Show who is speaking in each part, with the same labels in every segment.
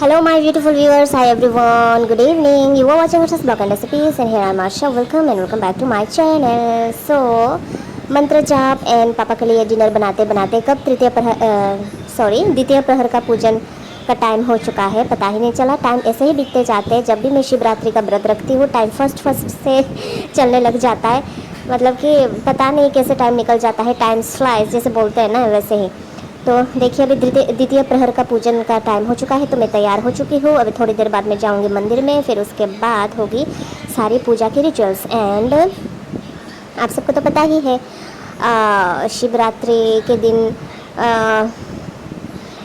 Speaker 1: Hello, my beautiful viewers. Hi, everyone. Good evening. You are watching Usha's Blog and Recipes, and here I'm Asha. Welcome back to my channel. So, मंत्र जाप and पापा के लिए dinner बनाते बनाते कब द्वितीय प्रहर का पूजन का टाइम हो चुका है पता ही नहीं चला। टाइम ऐसे ही बीतते जाते हैं। जब भी मैं शिवरात्रि का व्रत रखती हूँ टाइम फर्स्ट से चलने लग जाता है। मतलब कि पता नहीं कैसे टाइम निकल जाता है। टाइम फ्लाइज जैसे बोलते हैं ना, वैसे ही। तो देखिए अभी द्वितीय प्रहर का पूजन का टाइम हो चुका है, तो मैं तैयार हो चुकी हूँ। अभी थोड़ी देर बाद मैं जाऊँगी मंदिर में, फिर उसके बाद होगी सारी पूजा की रिचुअल्स। एंड आप सबको तो पता ही है शिवरात्रि के दिन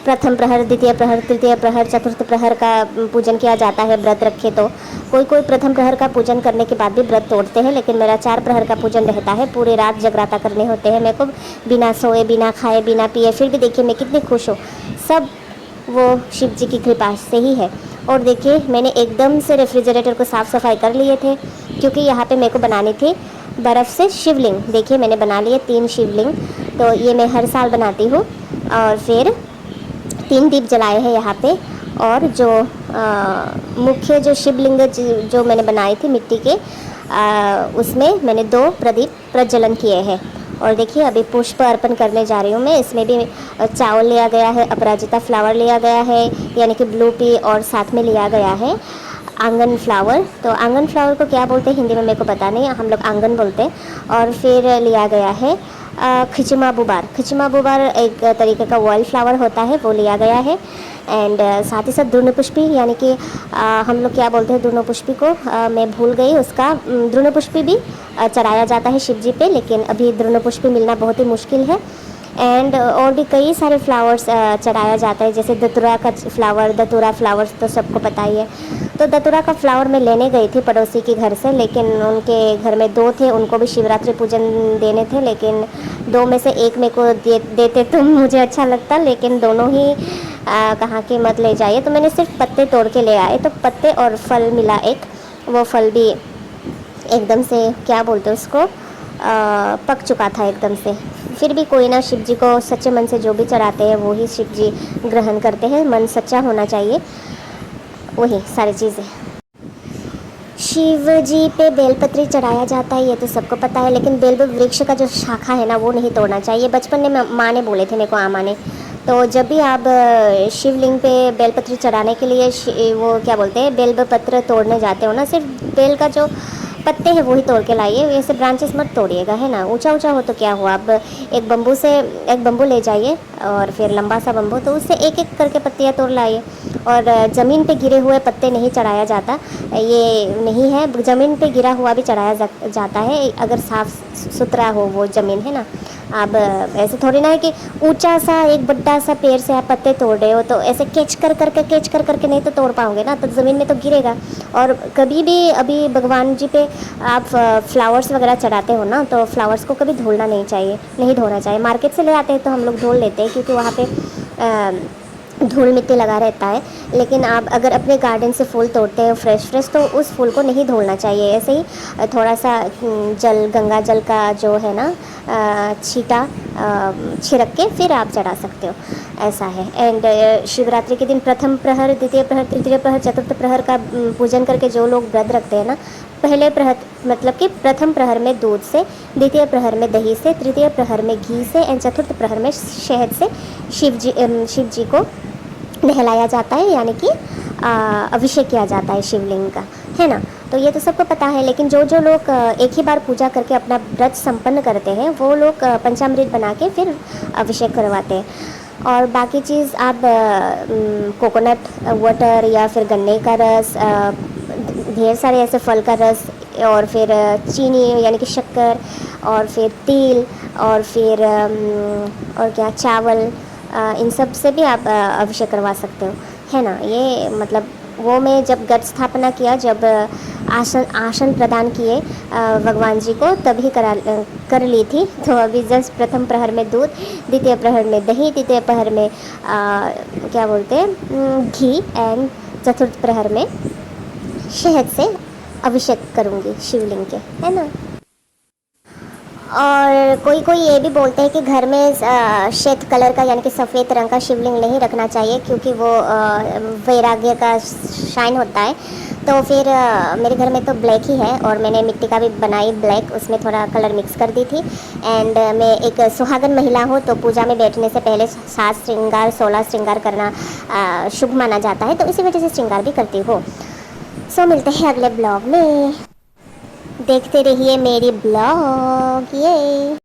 Speaker 1: प्रथम प्रहर, द्वितीय प्रहर, तृतीय प्रहर, चतुर्थ प्रहर का पूजन किया जाता है व्रत रखे तो। कोई प्रथम प्रहर का पूजन करने के बाद भी व्रत तोड़ते हैं, लेकिन मेरा 4 प्रहर का पूजन रहता है। पूरी रात जगराता करने होते हैं मेरे को, बिना सोए, बिना खाए, बिना पिए। फिर भी देखिए मैं कितनी खुश हूँ। सब वो शिव जी की कृपा से ही है। और देखिए मैंने एकदम से रेफ्रिजरेटर को साफ़ सफाई कर लिए थे, क्योंकि यहाँ पे मेरे को बनानी थी बर्फ़ से शिवलिंग। देखिए मैंने बना लिए 3 शिवलिंग। तो ये मैं हर साल बनाती हूँ। और फिर 3 दीप जलाए हैं यहाँ पे। और जो मुख्य जो शिवलिंग जो मैंने बनाई थी मिट्टी के, उसमें मैंने 2 प्रदीप प्रज्वलन किए हैं। और देखिए अभी पुष्प अर्पण करने जा रही हूँ मैं। इसमें भी चावल लिया गया है, अपराजिता फ्लावर लिया गया है, यानी कि ब्लू पी, और साथ में लिया गया है आंगन फ्लावर। तो आंगन फ्लावर को क्या बोलते हैं हिंदी में मेरे को पता नहीं, हम लोग आंगन बोलते हैं। और फिर लिया गया है खिचमा बुबार। खिचमा बुबार एक तरीके का वाइल्ड फ्लावर होता है, वो लिया गया है। एंड साथ ही साथ द्रोणपुष्पी, यानी कि हम लोग क्या बोलते हैं द्रोणपुष्पी को, मैं भूल गई उसका। द्रोणपुष्पी भी चढ़ाया जाता है शिव जी पे, लेकिन अभी द्रोणपुष्पी मिलना बहुत ही मुश्किल है। एंड और भी कई सारे फ्लावर्स चढ़ाया जाता है, जैसे धतूरा का फ्लावर। धतूरा फ्लावर्स तो सबको पता ही है। तो धतूरा का फ्लावर मैं लेने गई थी पड़ोसी के घर से, लेकिन उनके घर में 2 थे, उनको भी शिवरात्रि पूजन देने थे। लेकिन 2 में से 1 मेरे को देते तो मुझे अच्छा लगता, लेकिन दोनों ही कहाँ के मत ले जाइए। तो मैंने सिर्फ पत्ते तोड़ के ले आए। तो पत्ते और फल मिला एक, वो फल भी एकदम से क्या बोलते हैं उसको, पक चुका था एकदम से। फिर भी कोई ना, शिव जी को सच्चे मन से जो भी चढ़ाते हैं वो ही शिव जी ग्रहण करते हैं। मन सच्चा होना चाहिए, वही सारी चीज़ें। शिव जी पे बेलपत्री चढ़ाया जाता है, ये तो सबको पता है। लेकिन बेल वृक्ष का जो शाखा है ना, वो नहीं तोड़ना चाहिए। बचपन में माँ ने बोले थे मेरे को, आमा ने। तो जब भी आप शिवलिंग पे बेलपत्री चढ़ाने के लिए वो क्या बोलते हैं बेलपत्र तोड़ने जाते हो ना, सिर्फ बेल का जो पत्ते हैं वही तोड़ के लाइए। वैसे ब्रांचेस मत तोड़िएगा, है ना। ऊंचा ऊंचा हो तो क्या हुआ। अब एक बम्बू ले जाइए, और फिर लंबा सा बम्बू, तो उससे एक एक करके पत्तियाँ तोड़ लाइए। और ज़मीन पे गिरे हुए पत्ते नहीं चढ़ाया जाता, ये नहीं है। ज़मीन पे गिरा हुआ भी चढ़ाया जाता है, अगर साफ़ सुथरा हो वो ज़मीन, है ना। अब ऐसे थोड़ी ना है कि ऊंचा सा एक बड़ा सा पेड़ से आप पत्ते तोड़ रहे हो, तो ऐसे कैच कर करके नहीं तो तोड़ पाओगे ना, तो ज़मीन में तो गिरेगा। और कभी भी अभी भगवान जी पे आप फ्लावर्स वगैरह चढ़ाते हो ना, तो फ्लावर्स को कभी धुलना नहीं चाहिए, नहीं धोना चाहिए। मार्केट से ले आते हैं तो हम लोग धुल लेते हैं, क्योंकि वहाँ पे धूल मिट्टी लगा रहता है। लेकिन आप अगर अपने गार्डन से फूल तोड़ते हो फ्रेश तो उस फूल को नहीं धोना चाहिए। ऐसे ही थोड़ा सा जल, गंगा जल का जो है ना छींटा छिड़क के फिर आप चढ़ा सकते हो, ऐसा है। एंड शिवरात्रि के दिन प्रथम प्रहर, द्वितीय प्रहर, तृतीय प्रहर, चतुर्थ प्रहर का पूजन करके जो लोग व्रत रखते हैं ना, पहले प्रहर मतलब कि प्रथम प्रहर में दूध से, द्वितीय प्रहर में दही से, तृतीय प्रहर में घी से, एंड चतुर्थ प्रहर में शहद से शिव जी को नहलाया जाता है, यानी कि अभिषेक किया जाता है शिवलिंग का, है ना। तो ये तो सबको पता है। लेकिन जो जो लोग एक ही बार पूजा करके अपना व्रत संपन्न करते हैं, वो लोग पंचामृत बना के फिर अभिषेक करवाते हैं। और बाकी चीज़ आप कोकोनट वाटर या फिर गन्ने का रस, ढेर सारे ऐसे फल का रस, और फिर चीनी यानी कि शक्कर, और फिर तिल, और फिर और क्या, चावल, इन सब से भी आप अभिषेक करवा सकते हो, है ना। ये मतलब वो मैं जब घट स्थापना किया, जब आसन प्रदान किए भगवान जी को, तभी कर ली थी। तो अभी जस्ट प्रथम प्रहर में दूध, द्वितीय प्रहर में दही, तृतीय प्रहर में क्या बोलते हैं घी, एंड चतुर्थ प्रहर में शहद से अभिषेक करूँगी शिवलिंग के, है ना। और कोई कोई ये भी बोलते हैं कि घर में श्वेत कलर का यानी कि सफ़ेद रंग का शिवलिंग नहीं रखना चाहिए, क्योंकि वो वैराग्य का शाइन होता है। तो फिर मेरे घर में तो ब्लैक ही है, और मैंने मिट्टी का भी बनाई ब्लैक, उसमें थोड़ा कलर मिक्स कर दी थी। एंड मैं एक सुहागन महिला हूँ, तो पूजा में बैठने से पहले 7 श्रृंगार 16 श्रृंगार करना शुभ माना जाता है, तो इसी वजह से श्रृंगार भी करती हूँ। सो मिलते हैं अगले ब्लॉग में, देखते रहिए मेरी ब्लॉग ये।